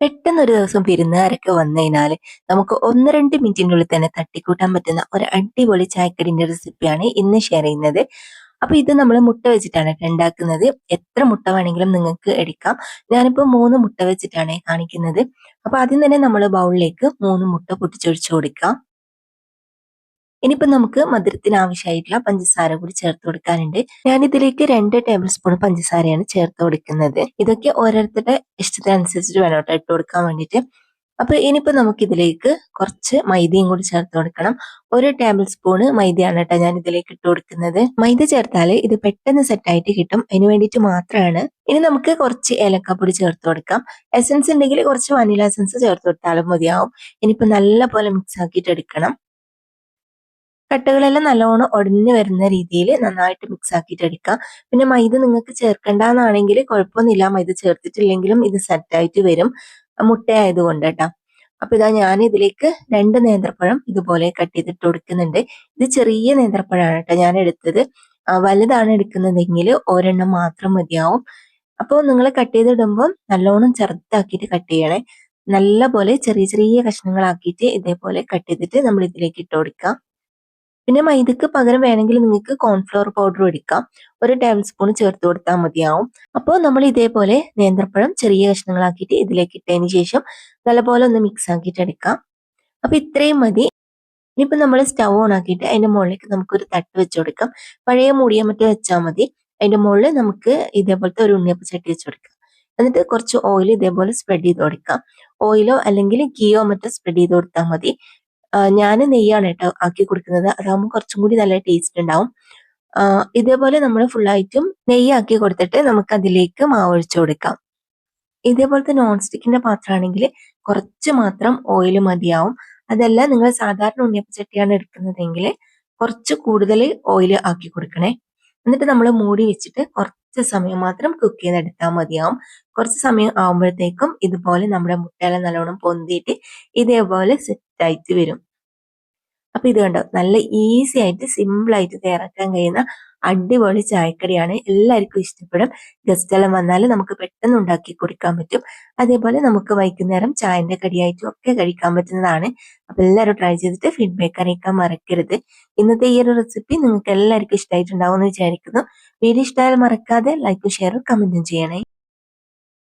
പെട്ടെന്നൊരു ദിവസം വിരുന്നുകാരൊക്കെ വന്നു കഴിഞ്ഞാല് നമുക്ക് 1-2 മിനിറ്റിനുള്ളിൽ തന്നെ തട്ടിക്കൂട്ടാൻ പറ്റുന്ന ഒരു അടിപൊളി ചായക്കടിന്റെ റെസിപ്പിയാണ് ഇന്ന് ഷെയർ ചെയ്യുന്നത്. അപ്പൊ ഇത് നമ്മൾ മുട്ട വെച്ചിട്ടാണ് ട്ടോ ഉണ്ടാക്കുന്നത്. എത്ര മുട്ട വേണമെങ്കിലും നിങ്ങൾക്ക് എടുക്കാം. ഞാനിപ്പോ 3 മുട്ട വെച്ചിട്ടാണ് കാണിക്കുന്നത്. അപ്പൊ ആദ്യം തന്നെ നമ്മൾ ബൗളിലേക്ക് 3 മുട്ട പൊട്ടിച്ചൊഴിച്ചു കൊടുക്കാം. ഇനിയിപ്പോ നമുക്ക് മധുരത്തിന് ആവശ്യമായിട്ടുള്ള പഞ്ചസാര കൂടി ചേർത്ത് കൊടുക്കാനുണ്ട്. ഞാനിതിലേക്ക് 2 ടേബിൾ സ്പൂൺ പഞ്ചസാരയാണ് ചേർത്ത് കൊടുക്കുന്നത്. ഇതൊക്കെ ഓരോരുത്തരുടെ ഇഷ്ടത്തിനനുസരിച്ചിട്ട് വേണം കേട്ടോ ഇട്ട് കൊടുക്കാൻ വേണ്ടിയിട്ട്. അപ്പൊ ഇനിയിപ്പോ നമുക്ക് ഇതിലേക്ക് കുറച്ച് മൈദയും കൂടി ചേർത്ത് കൊടുക്കണം. 1 ടേബിൾ സ്പൂണ് മൈദയാണ് കേട്ടോ ഞാൻ ഇതിലേക്ക് ഇട്ട് കൊടുക്കുന്നത്. മൈദ ചേർത്താല് ഇത് പെട്ടെന്ന് സെറ്റ് ആയിട്ട് കിട്ടും. അതിന് വേണ്ടിയിട്ട് മാത്രമാണ്. ഇനി നമുക്ക് കുറച്ച് ഏലക്കാപ്പൊടി ചേർത്ത് കൊടുക്കാം. എസൻസ് ഉണ്ടെങ്കിൽ കുറച്ച് വനില എസൻസ് ചേർത്ത് കൊടുത്താലും മതിയാവും. ഇനിയിപ്പോ നല്ല പോലെ മിക്സ് ആക്കിയിട്ട് എടുക്കണം. കട്ടകളെല്ലാം നല്ലോണം ഉടഞ്ഞു വരുന്ന രീതിയിൽ നന്നായിട്ട് മിക്സ് ആക്കിയിട്ട് എടുക്കാം. പിന്നെ മൈദ നിങ്ങൾക്ക് ചേർക്കണ്ടെന്നാണെങ്കിൽ കുഴപ്പമൊന്നുമില്ല. മൈദ ചേർത്തിട്ടില്ലെങ്കിലും ഇത് സെറ്റായിട്ട് വരും, മുട്ട ആയതുകൊണ്ട് കേട്ടോ. അപ്പൊ ഇതാ ഞാൻ ഇതിലേക്ക് 2 നേന്ത്രപ്പഴം ഇതുപോലെ കട്ട് ചെയ്തിട്ട് കൊടുക്കുന്നുണ്ട്. ഇത് ചെറിയ നേന്ത്രപ്പഴമാണ് കേട്ടോ ഞാൻ എടുത്തത്. വലുതാണ് എടുക്കുന്നതെങ്കിൽ ഒരെണ്ണം മാത്രം മതിയാവും. അപ്പോൾ നിങ്ങൾ കട്ട് ചെയ്തിടുമ്പോൾ നല്ലോണം ചെറുതാക്കിയിട്ട് കട്ട് ചെയ്യണേ. നല്ല പോലെ ചെറിയ ചെറിയ കഷ്ണങ്ങളാക്കിയിട്ട് ഇതേപോലെ കട്ട് ചെയ്തിട്ട് നമ്മൾ ഇതിലേക്ക് ഇട്ട് കൊടുക്കാം. പിന്നെ മൈദക്ക് പകരം വേണമെങ്കിൽ നിങ്ങൾക്ക് കോൺഫ്ലവർ പൗഡർ എടുക്കാം. 1 ടേബിൾ സ്പൂൺ ചേർത്ത് കൊടുത്താൽ മതിയാവും. അപ്പോൾ നമ്മൾ ഇതേപോലെ നേന്ത്രപ്പഴം ചെറിയ കഷ്ണങ്ങളാക്കിയിട്ട് ഇതിലേക്ക് ഇട്ടതിന് ശേഷം നല്ലപോലെ ഒന്ന് മിക്സ് ആക്കിയിട്ട് എടുക്കാം. അപ്പൊ ഇത്രയും മതി. ഇനിയിപ്പോ നമ്മൾ സ്റ്റവ് ഓൺ ആക്കിയിട്ട് അതിന്റെ മുകളിലേക്ക് നമുക്കൊരു തട്ട് വെച്ച് കൊടുക്കാം. പഴയ മൂടിയോ മറ്റോ വെച്ചാൽ മതി. അതിന്റെ മുകളിൽ നമുക്ക് ഇതേപോലത്തെ ഒരു ഉണ്ണിയപ്പ ചട്ടി വെച്ച് കൊടുക്കാം. എന്നിട്ട് കുറച്ച് ഓയിൽ ഇതേപോലെ സ്പ്രെഡ് ചെയ്ത് കൊടുക്കാം. ഓയിലോ അല്ലെങ്കിൽ ഗീയോ മറ്റോ സ്പ്രെഡ് ചെയ്ത് കൊടുത്താൽ മതി. ഞാൻ നെയ്യാണ് കേട്ടോ ആക്കി കൊടുക്കുന്നത്. അതാകുമ്പോൾ കുറച്ചും കൂടി നല്ല ടേസ്റ്റ് ഉണ്ടാവും. ഇതേപോലെ നമ്മൾ ഫുള്ളായിട്ടും നെയ്യ് ആക്കി കൊടുത്തിട്ട് നമുക്ക് അതിലേക്ക് മാവ് ഒഴിച്ചു കൊടുക്കാം. ഇതേപോലത്തെ നോൺ സ്റ്റിക്കിന്റെ പാത്രമാണെങ്കിൽ കുറച്ച് മാത്രം ഓയിൽ മതിയാവും. അതല്ല നിങ്ങൾ സാധാരണ ഉണ്ണിയപ്പച്ചട്ടിയാണ് എടുക്കുന്നതെങ്കിൽ കുറച്ച് കൂടുതൽ ഓയിൽ ആക്കി കൊടുക്കണേ. എന്നിട്ട് നമ്മൾ മൂടി വെച്ചിട്ട് കുറച്ച് സമയം മാത്രം കുക്ക് ചെയ്തെടുത്താൽ മതിയാവും. കുറച്ച് സമയം ആവുമ്പോഴത്തേക്കും ഇതുപോലെ നമ്മുടെ മുട്ടയെല്ലാം നല്ലോണം പൊന്തിയിട്ട് ഇതേപോലെ സെറ്റ് ആയിട്ട് വരും. അപ്പൊ ഇത് കണ്ടോ, നല്ല ഈസി ആയിട്ട് സിമ്പിൾ ആയിട്ട് തയ്യാറാക്കാൻ കഴിയുന്ന അടിപൊളി ചായക്കടിയാണ്. എല്ലാവർക്കും ഇഷ്ടപ്പെടും. ഗസ്റ്റ് എല്ലാം വന്നാൽ നമുക്ക് പെട്ടെന്ന് ഉണ്ടാക്കി കൊടുക്കാൻ പറ്റും. അതേപോലെ നമുക്ക് വൈകുന്നേരം ചായന്റെ കടിയായിട്ടും ഒക്കെ കഴിക്കാൻ പറ്റുന്നതാണ്. അപ്പൊ എല്ലാവരും ട്രൈ ചെയ്തിട്ട് ഫീഡ്ബാക്ക് അറിയിക്കാൻ മറക്കരുത്. ഇന്നത്തെ ഈ ഒരു റെസിപ്പി നിങ്ങൾക്ക് എല്ലാവർക്കും ഇഷ്ടമായിട്ടുണ്ടാവും എന്ന് വിചാരിക്കുന്നു. വീഡിയോ ഇഷ്ടമായാൽ മറക്കാതെ ലൈക്കും ഷെയറും കമന്റും ചെയ്യണേ.